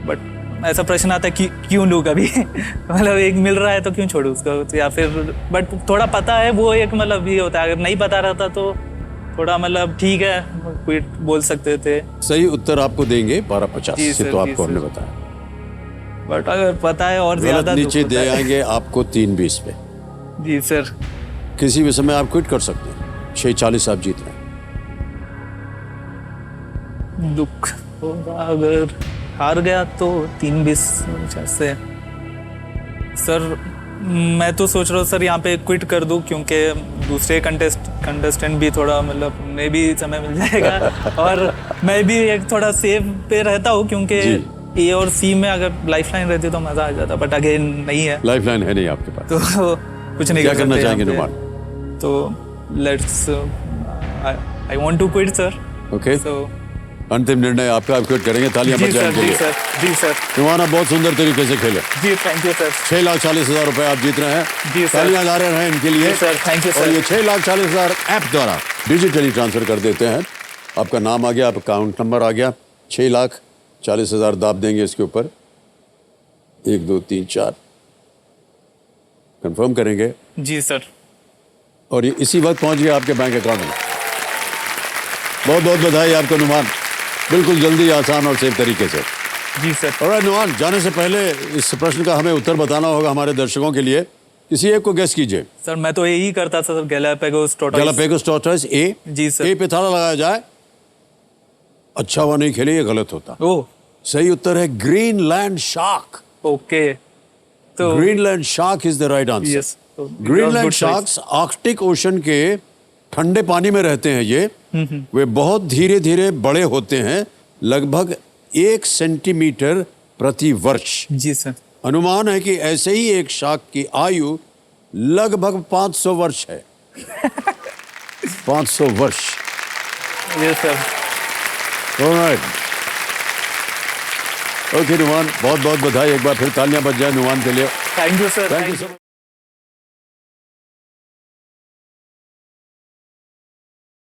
[SPEAKER 5] बट ऐसा प्रश्न आता है कि क्यों लूँ कभी मतलब एक मिल रहा है तो क्यों छोड़ूं उसको, तो या फिर बट थोड़ा पता है वो एक, मतलब ये होता है, अगर नहीं पता रहता तो थोड़ा मतलब ठीक है, क्विट बोल सकते थे।
[SPEAKER 3] सही उत्तर आपको देंगे 12,50 से, तो आपको हमने बताया।
[SPEAKER 5] बट अगर पता है और ज्यादा
[SPEAKER 3] नीचे दे आएंगे आपको 3,20 पे।
[SPEAKER 5] जी सर।
[SPEAKER 3] किसी भी समय आप क्विट कर सकते हैं। 6,40 आप जीत रहे हैं।
[SPEAKER 5] दुख होगा अगर हार गया तो 3,20 से। सर मैं तो सोच रहा हूँ सर यहाँ पे क्विट कर दूँ, क्योंकि दूसरे कंटेस्टेंट भी थोड़ा, मतलब उन्हें भी समय मिल जाएगा और मैं भी एक थोड़ा सेफ पे रहता हूँ, क्योंकि ए और सी में अगर लाइफलाइन रहती तो मजा आ जाता, बट अगेन नहीं है,
[SPEAKER 3] लाइफलाइन है नहीं आपके पास,
[SPEAKER 5] तो कुछ नहीं
[SPEAKER 3] क्या
[SPEAKER 5] कर
[SPEAKER 3] करना
[SPEAKER 5] सकते
[SPEAKER 3] चाहेंगे
[SPEAKER 5] यहाँ पे।
[SPEAKER 3] नुमान?
[SPEAKER 5] तो let's I want to quit sir.
[SPEAKER 3] Okay,
[SPEAKER 5] so
[SPEAKER 3] अंतिम निर्णय आपका, आप क्विट करेंगे। तालियां
[SPEAKER 5] जी
[SPEAKER 3] बजाएं
[SPEAKER 5] सर,
[SPEAKER 3] इनके
[SPEAKER 5] जी
[SPEAKER 3] लिए।
[SPEAKER 5] सर, जी सर।
[SPEAKER 3] नुमान आप बहुत सुंदर तरीके से खेले।
[SPEAKER 5] जी थैंक यू सर।
[SPEAKER 3] 6,40,000 रुपए आप जीत रहे हैं।
[SPEAKER 5] जी सर।
[SPEAKER 3] तालियां जा रहे हैं इनके लिए।
[SPEAKER 5] जी सर, थैंक यू
[SPEAKER 3] और
[SPEAKER 5] सर।
[SPEAKER 3] ये 6,40,000 ऐप द्वारा डिजिटली ट्रांसफर कर देते हैं। आपका नाम आ गया, आपका अकाउंट नंबर आ गया। 6,40,000 दाब देंगे इसके ऊपर। 1 2 3 4 कंफर्म करेंगे
[SPEAKER 5] जी सर।
[SPEAKER 3] और ये इसी वक्त पहुंच गया आपके बैंक अकाउंट में। बहुत बहुत बधाई आपको नुमान, बिल्कुल जल्दी, आसान और सेफ तरीके से।
[SPEAKER 5] जी सर।
[SPEAKER 3] और नुमान, जाने से पहले इस प्रश्न का हमें उत्तर बताना होगा हमारे दर्शकों के लिए। किसी एक को गेस कीजिए।
[SPEAKER 5] सर मैं तो यही करता था sir, Galapagos tortoise.
[SPEAKER 3] Galapagos tortoise ए।
[SPEAKER 5] जी सर।
[SPEAKER 3] ए पे ताला लगाया जाए। अच्छा हुआ नहीं खेले, ये गलत होता।
[SPEAKER 5] ओह,
[SPEAKER 3] सही उत्तर है ग्रीनलैंड शार्क।
[SPEAKER 5] ओके, तो
[SPEAKER 3] Greenland shark is the right answer.
[SPEAKER 5] Yes,
[SPEAKER 3] Greenland sharks Arctic ocean के ठंडे पानी में रहते हैं। ये वे बहुत धीरे धीरे बड़े होते हैं, लगभग 1 सेंटीमीटर प्रति वर्ष।
[SPEAKER 5] जी सर।
[SPEAKER 3] अनुमान है कि ऐसे ही एक शार्क की आयु लगभग 500 वर्ष है। 500 वर्ष।
[SPEAKER 5] Yes sir.
[SPEAKER 3] Alright, okay Numan, बहुत बहुत बधाई। एक बार फिर तालियां बज जाए नुमान के लिए।
[SPEAKER 5] Thank you sir,
[SPEAKER 3] thank you so much.